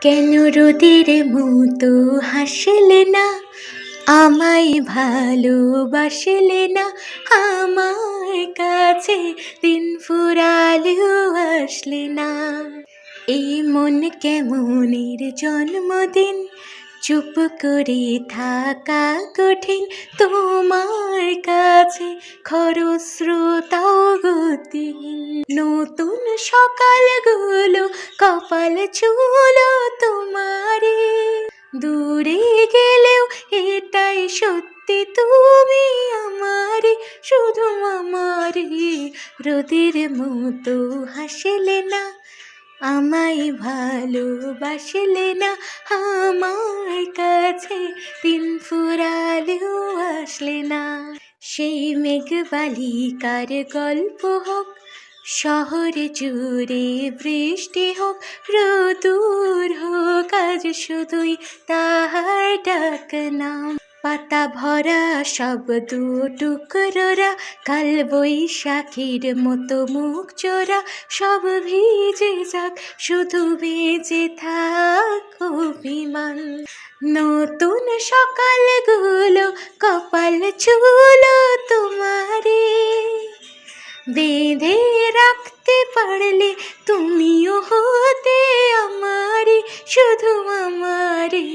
কেন রোদের মতো হাসলে না, আমায় ভালোবাসলে না, আমার কাছে দিন ফুরালেও আসলে না। এই মন কেমনের জন্মদিন, চুপ করে থাকা কঠিন, তোমার কাছে খরস্রোতাও গতিহীন। নতুন সকালগুলো কপাল ছুলো তোমারে, দূরে গেলেও এটাই সত্যি, তুমি আমারে, শুধু আমারে। রোদের মতো হাসলে না, আমায় ভালোবাসলে না, আমার কাছে দিন ফুরালেও আসলে না। সেই মেঘবালিকার গল্প হোক, শহরে জুড়ে বৃষ্টি হোক, রোদুর হোক আজ শুধুই তাহার ডাক নাম। পাতা ভরা সব টুকরোরা, কাল বৈশাখীর মতো মুখ চোরা, সব ভিজে যাক, শুধু বেঁচে থাক অভিমান। নতুন সকালগুলো কপাল ছুলো তোমারে, বেঁধে রাখতে পারলে তুমিও হতে আমারে, শুধু আমারে।